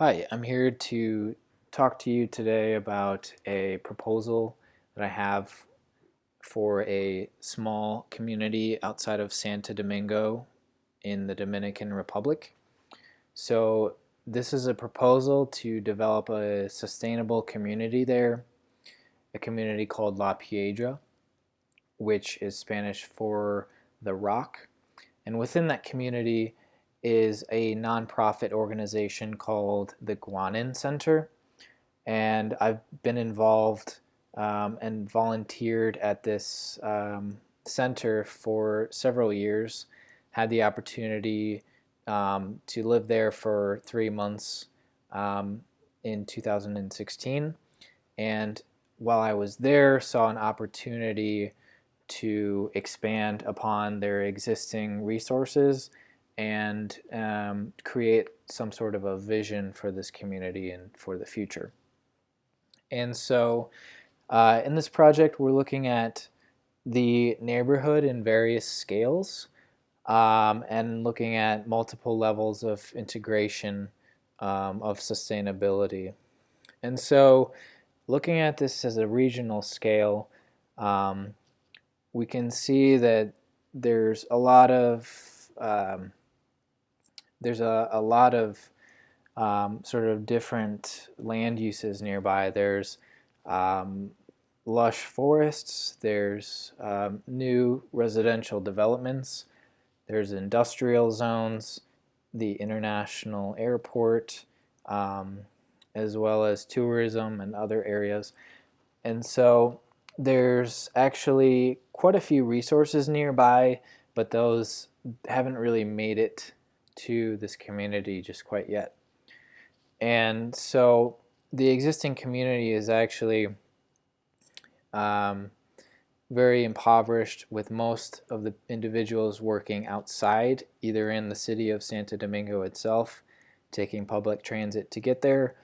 Hi, I'm here to talk to you today about a proposal that I have for a small community outside of Santo Domingo in the Dominican Republic. So, this is a proposal to develop a sustainable community there, a community called La Piedra, which is Spanish for the rock. And within that community is a nonprofit organization called the Guanin Center. And I've been involved and volunteered at this center for several years. Had the opportunity to live there for 3 months in 2016, and while I was there, saw an opportunity to expand upon their existing resources and create some sort of a vision for this community and for the future. And so in this project, we're looking at the neighborhood in various scales and looking at multiple levels of integration of sustainability. And so looking at this as a regional scale, um, we can see that there's a lot of sort of different land uses nearby. There's um, lush forests, there's new residential developments, there's industrial zones, the international airport, as well as tourism and other areas. And so there's actually quite a few resources nearby, but those haven't really made it to this community just quite yet. And so the existing community is actually um, very impoverished, with most of the individuals working outside, either in the city of Santo Domingo itself, taking public transit to get there,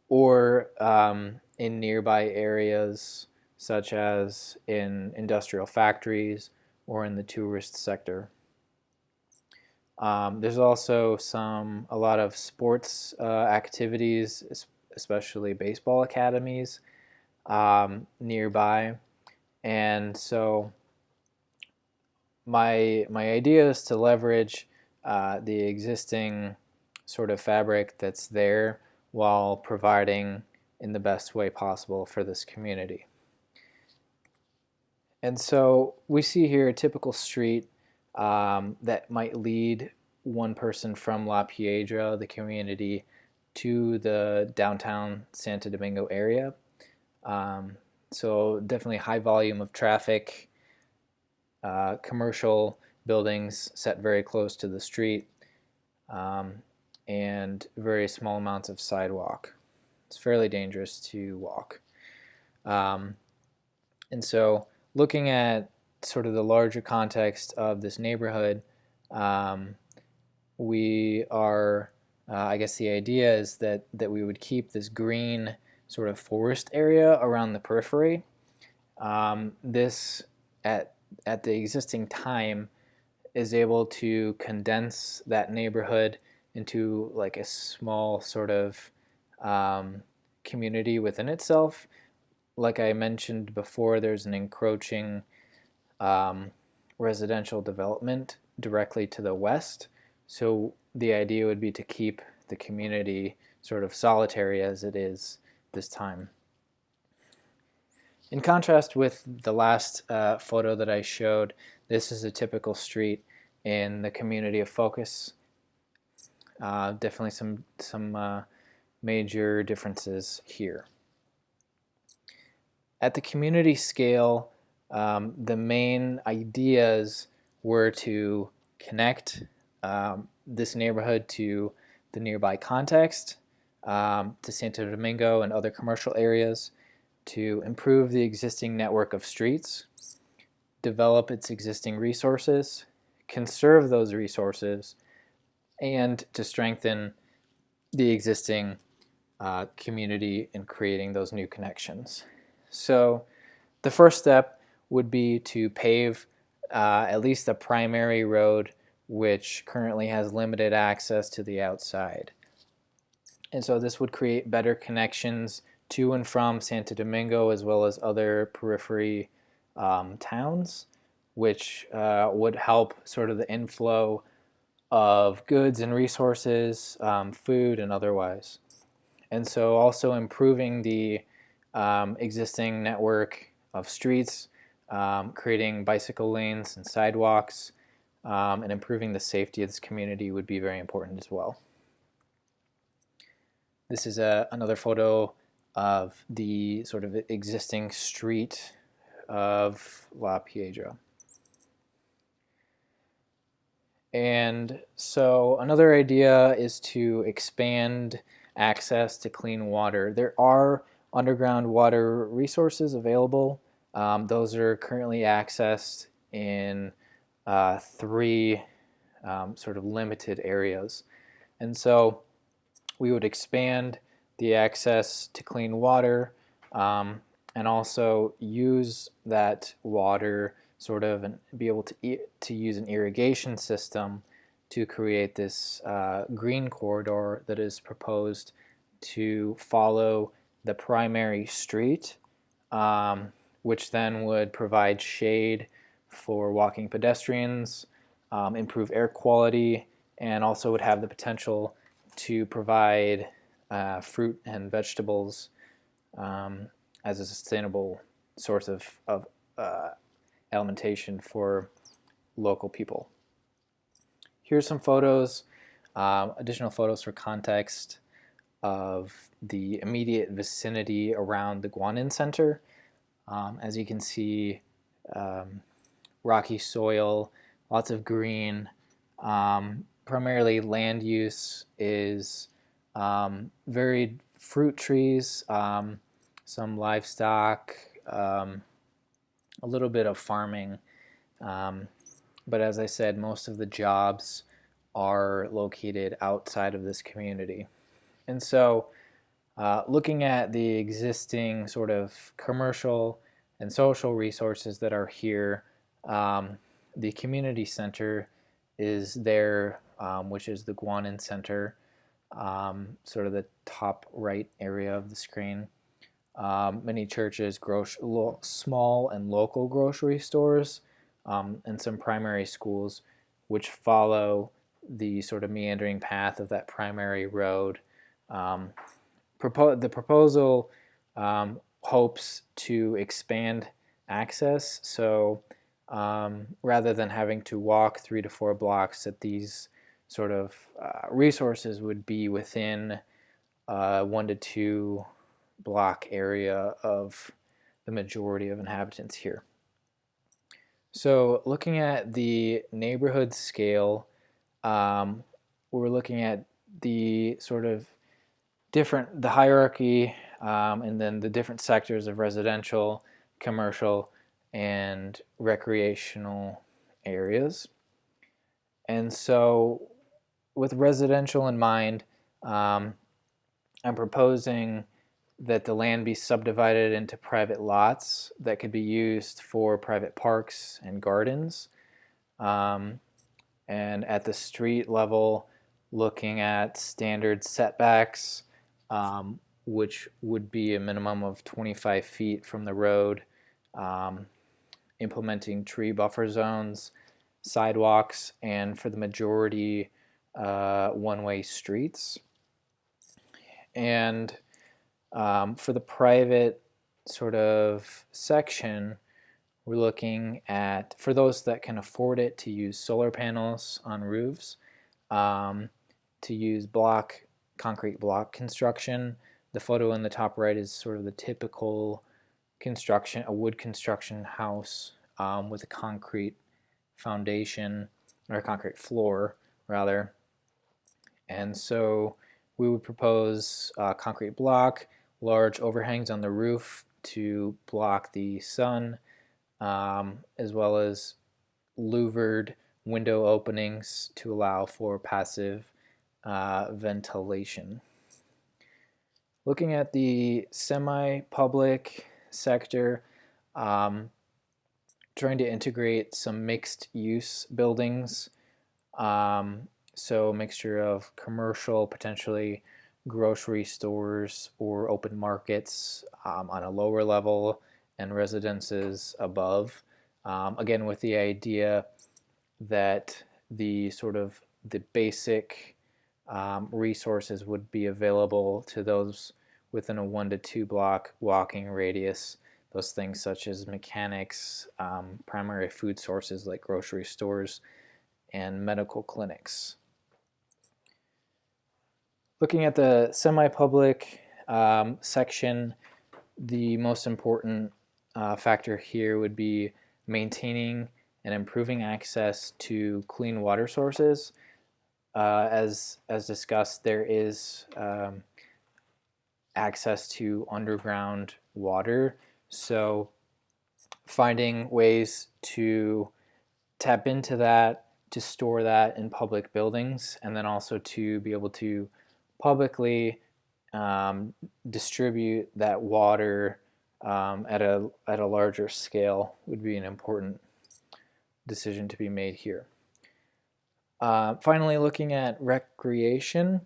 or in nearby areas such as in industrial factories or in the tourist sector. There's also a lot of sports activities, especially baseball academies nearby, and so my idea is to leverage the existing sort of fabric that's there while providing in the best way possible for this community. And so we see here a typical street that might lead one person from La Piedra, the community, to the downtown Santo Domingo area. So definitely high volume of traffic, commercial buildings set very close to the street, um, and very small amounts of sidewalk. It's fairly dangerous to walk. Um, and so looking at sort of the larger context of this neighborhood, um, we are, I guess the idea is that we would keep this green sort of forest area around the periphery. This at the existing time is able to condense that neighborhood into like a small sort of community within itself. Like I mentioned before, there's an encroaching residential development directly to the west. So the idea would be to keep the community sort of solitary as it is this time. In contrast with the last photo that I showed, this is a typical street in the community of focus. Definitely some major differences here. At the community scale, the main ideas were to connect this neighborhood to the nearby context, to Santo Domingo and other commercial areas, to improve the existing network of streets, develop its existing resources, conserve those resources, and to strengthen the existing community in creating those new connections. So the first step would be to pave at least a primary road which currently has limited access to the outside. And so this would create better connections to and from Santo Domingo as well as other periphery towns, which would help sort of the inflow of goods and resources, food and otherwise. And so also improving the existing network of streets, creating bicycle lanes and sidewalks, and improving the safety of this community would be very important as well. This is another photo of the sort of existing street of La Piedra. And so another idea is to expand access to clean water. There are underground water resources available. Those are currently accessed in three sort of limited areas. And so we would expand the access to clean water and also use that water sort of and be able to use an irrigation system to create this green corridor that is proposed to follow the primary street, which then would provide shade for walking pedestrians, improve air quality, and also would have the potential to provide fruit and vegetables as a sustainable source of alimentation for local people. Here's some photos, additional photos for context of the immediate vicinity around the Guanin Center. As you can see, rocky soil, lots of green. Primarily land use is varied fruit trees, some livestock, a little bit of farming. But as I said, most of the jobs are located outside of this community. And so looking at the existing sort of commercial and social resources that are here, the community center is there, which is the Guanin Center, sort of the top right area of the screen. Many churches, small and local grocery stores, and some primary schools which follow the sort of meandering path of that primary road. The proposal hopes to expand access, so rather than having to walk 3 to 4 blocks, that these sort of resources would be within 1 to 2 block area of the majority of inhabitants here. So looking at the neighborhood scale, we're looking at the sort of the hierarchy and then the different sectors of residential, commercial, and recreational areas. And so with residential in mind, I'm proposing that the land be subdivided into private lots that could be used for private parks and gardens. And at the street level, looking at standard setbacks, which would be a minimum of 25 feet from the road, implementing tree buffer zones, sidewalks, and for the majority, one-way streets. And for the private sort of section, we're looking at, for those that can afford it, to use solar panels on roofs, to use concrete block construction. The photo in the top right is sort of the typical construction, a wood construction house with a concrete foundation, or a concrete floor rather. And so we would propose concrete block, large overhangs on the roof to block the sun, as well as louvered window openings to allow for passive ventilation. Looking at the semi-public sector, trying to integrate some mixed-use buildings, so a mixture of commercial, potentially grocery stores or open markets on a lower level and residences above. Again, with the idea that the basic resources would be available to those within a 1 to 2 block walking radius. Those things such as mechanics, primary food sources like grocery stores, and medical clinics. Looking at the semi-public section, the most important factor here would be maintaining and improving access to clean water sources. As discussed, there is access to underground water, so finding ways to tap into that, to store that in public buildings, and then also to be able to publicly distribute that water at a larger scale would be an important decision to be made here. Finally, looking at recreation,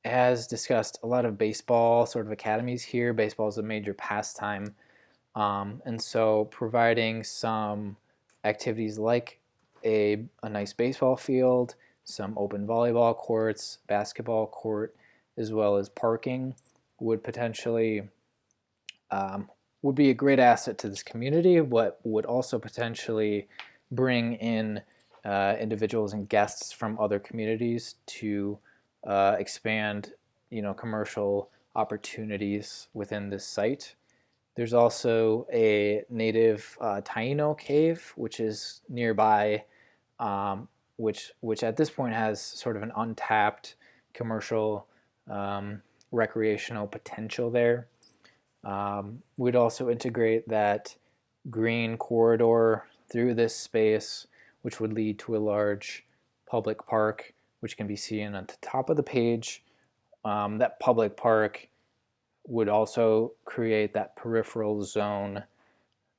as discussed, a lot of baseball sort of academies here. Baseball is a major pastime, and so providing some activities like a nice baseball field, some open volleyball courts, basketball court, as well as parking would potentially would be a great asset to this community, but would also potentially bring in individuals and guests from other communities to expand, commercial opportunities within this site. There's also a native Taino cave, which is nearby, which at this point has sort of an untapped commercial recreational potential there. We'd also integrate that green corridor through this space, which would lead to a large public park, which can be seen at the top of the page. That public park would also create that peripheral zone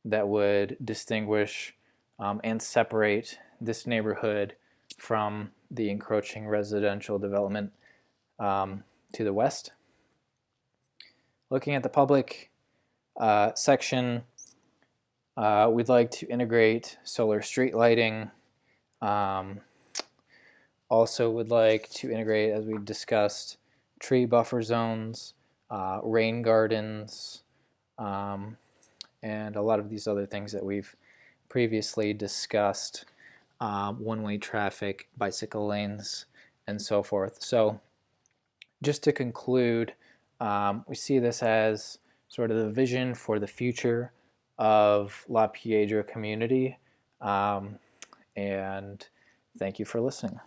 that would distinguish and separate this neighborhood from the encroaching residential development to the west. Looking at the public section, we'd like to integrate solar street lighting. Also would like to integrate, as we discussed, tree buffer zones, rain gardens, and a lot of these other things that we've previously discussed, one-way traffic, bicycle lanes, and so forth. So just to conclude, we see this as sort of the vision for the future of La Piedra community, and thank you for listening.